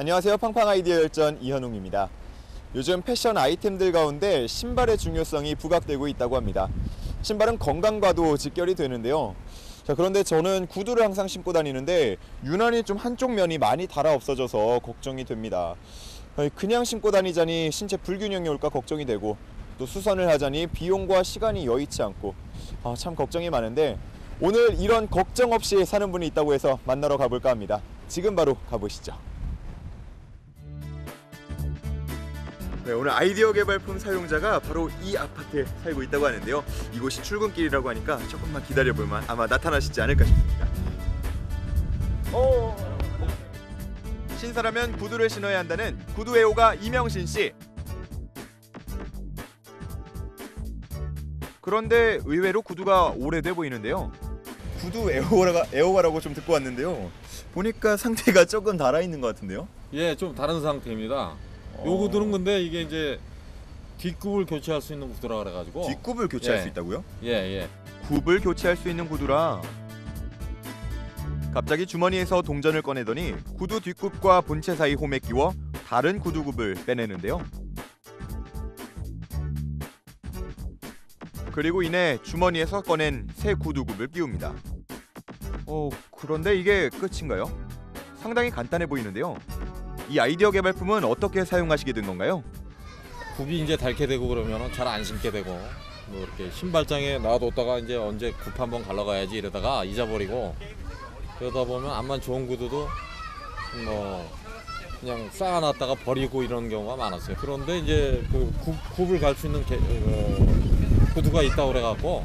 안녕하세요. 팡팡 아이디어 열전 이현웅입니다. 요즘 패션 아이템들 가운데 신발의 중요성이 부각되고 있다고 합니다. 신발은 건강과도 직결이 되는데요. 그런데 저는 구두를 항상 신고 다니는데 유난히 좀 한쪽 면이 많이 닳아 없어져서 걱정이 됩니다. 그냥 신고 다니자니 신체 불균형이 올까 걱정이 되고, 또 수선을 하자니 비용과 시간이 여의치 않고 참 걱정이 많은데, 오늘 이런 걱정 없이 사는 분이 있다고 해서 만나러 가볼까 합니다. 지금 바로 가보시죠. 네, 오늘 아이디어 개발품 사용자가 바로 이 아파트에 살고 있다고 하는데요. 이곳이 출근길이라고 하니까 조금만 기다려보면 아마 나타나시지 않을까 싶습니다. 신사라면 구두를 신어야 한다는 구두 애호가 이명신 씨. 그런데 의외로 구두가 오래돼 보이는데요. 구두 애호가라고 좀 듣고 왔는데요. 보니까 상태가 조금 닳아있는 것 같은데요. 예, 좀 다른 상태입니다. 요 구두는 근데 이게 이제 뒷굽을 교체할 수 있는 구두라 그래가지고. 뒷굽을 교체할 수 있다고요? 예. 굽을 교체할 수 있는 구두라. 갑자기 주머니에서 동전을 꺼내더니 구두 뒷굽과 본체 사이 홈에 끼워 다른 구두 굽을 빼내는데요. 그리고 이내 주머니에서 꺼낸 새 구두 굽을 끼웁니다. 그런데 이게 끝인가요? 상당히 간단해 보이는데요. 이 아이디어 개발품은 어떻게 사용하시게 된 건가요? 굽이 이제 닳게 되고 그러면 잘 안 신게 되고, 뭐 이렇게 신발장에 놔뒀다가 이제 언제 굽 한번 갈러 가야지 이러다가 잊어버리고, 그러다 보면 암만 좋은 구두도 뭐 그냥 쌓아놨다가 버리고 이런 경우가 많았어요. 그런데 이제 그 굽을 갈 수 있는 구두가 있다고 그래갖고.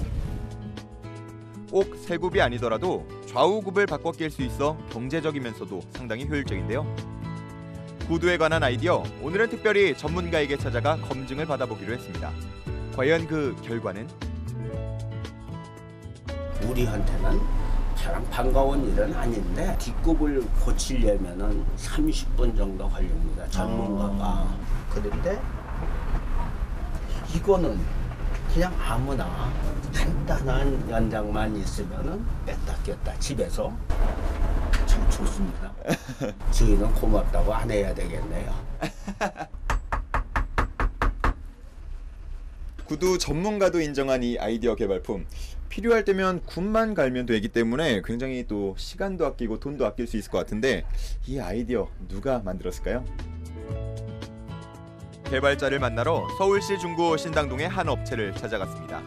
꼭 새 굽이 아니더라도 좌우 굽을 바꿔 낄 수 있어 경제적이면서도 상당히 효율적인데요. 구두에 관한 아이디어, 오늘은 특별히 전문가에게 찾아가 검증을 받아보기로 했습니다. 과연 그 결과는? 우리한테는 참 반가운 일은 아닌데, 뒷굽을 고치려면은 30분 정도 걸립니다, 전문가가. 그런데 이거는 그냥 아무나 간단한 연장만 있으면은 뺐다 꼈다 집에서 참 좋습니다. 저희는 고맙다고 안 해야 되겠네요. 구두 전문가도 인정한 이 아이디어 개발품, 필요할 때면 굽만 갈면 되기 때문에 굉장히 또 시간도 아끼고 돈도 아낄 수 있을 것 같은데, 이 아이디어 누가 만들었을까요? 개발자를 만나러 서울시 중구 신당동의 한 업체를 찾아갔습니다.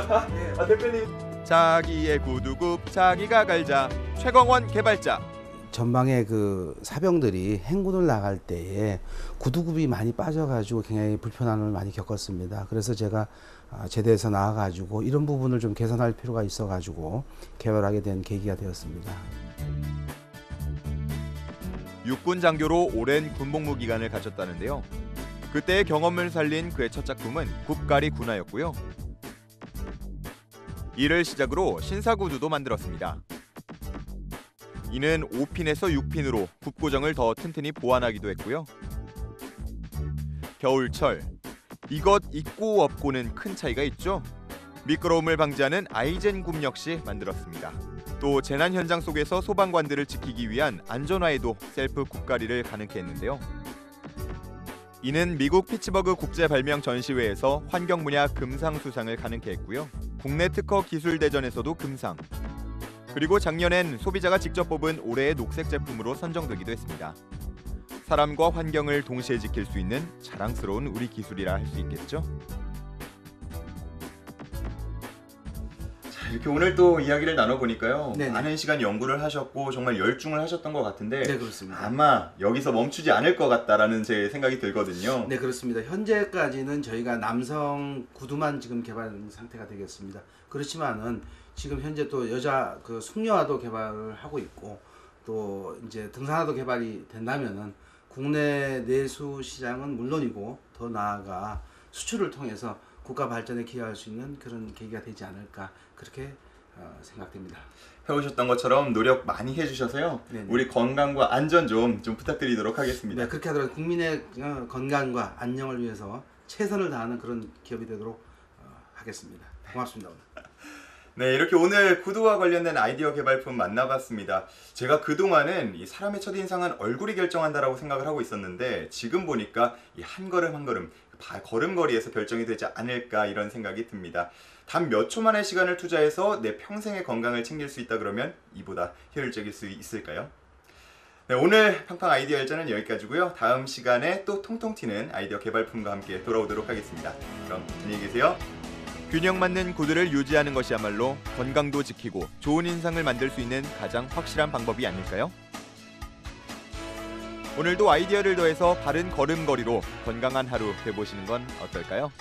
안녕하세요. 대표님. 자기의 구두굽 자기가 갈자, 최광원 개발자. 전방에 그 사병들이 행군을 나갈 때에 구두굽이 많이 빠져가지고 굉장히 불편함을 많이 겪었습니다. 그래서 제가 제대에서 나와가지고 이런 부분을 좀 개선할 필요가 있어가지고 개발하게 된 계기가 되었습니다. 육군 장교로 오랜 군복무 기간을 가졌다는데요. 그때의 경험을 살린 그의 첫 작품은 굽가리 군화였고요. 이를 시작으로 신사구두도 만들었습니다. 이는 5핀에서 6핀으로 굽 고정을 더 튼튼히 보완하기도 했고요. 겨울철, 이것 있고 없고는 큰 차이가 있죠. 미끄러움을 방지하는 아이젠 굽 역시 만들었습니다. 또 재난 현장 속에서 소방관들을 지키기 위한 안전화에도 셀프 굽가리를 가능케 했는데요. 이는 미국 피츠버그 국제 발명 전시회에서 환경 분야 금상 수상을 가능케 했고요. 국내 특허 기술 대전에서도 금상. 그리고 작년엔 소비자가 직접 뽑은 올해의 녹색 제품으로 선정되기도 했습니다. 사람과 환경을 동시에 지킬 수 있는 자랑스러운 우리 기술이라 할 수 있겠죠? 이렇게 오늘 또 이야기를 나눠보니까요. 네네. 많은 시간 연구를 하셨고 정말 열중을 하셨던 것 같은데, 네, 그렇습니다. 아마 여기서 멈추지 않을 것 같다라는 제 생각이 들거든요. 네, 그렇습니다. 현재까지는 저희가 남성 구두만 지금 개발한 상태가 되겠습니다. 그렇지만은 지금 현재 또 여자 그 숙녀화도 개발을 하고 있고, 또 이제 등산화도 개발이 된다면은 국내 내수 시장은 물론이고 더 나아가 수출을 통해서 국가 발전에 기여할 수 있는 그런 계기가 되지 않을까, 그렇게 생각됩니다. 해오셨던 것처럼 노력 많이 해주셔서요. 네네. 우리 건강과 안전 좀 부탁드리도록 하겠습니다. 네, 그렇게 하더라도 국민의 건강과 안녕을 위해서 최선을 다하는 그런 기업이 되도록 하겠습니다. 고맙습니다. 오늘. 네, 이렇게 오늘 구두와 관련된 아이디어 개발품 만나봤습니다. 제가 그동안은 이 사람의 첫인상은 얼굴이 결정한다라고 생각을 하고 있었는데 지금 보니까 이 한 걸음 한 걸음 걸음걸이에서 결정이 되지 않을까 이런 생각이 듭니다. 단 몇 초만의 시간을 투자해서 내 평생의 건강을 챙길 수 있다 그러면 이보다 효율적일 수 있을까요? 네, 오늘 팡팡 아이디어 열전은 여기까지고요. 다음 시간에 또 통통 튀는 아이디어 개발품과 함께 돌아오도록 하겠습니다. 그럼 안녕히 계세요. 균형 맞는 구두를 유지하는 것이야말로 건강도 지키고 좋은 인상을 만들 수 있는 가장 확실한 방법이 아닐까요? 오늘도 아이디어를 더해서 바른 걸음걸이로 건강한 하루 되보시는 건 어떨까요?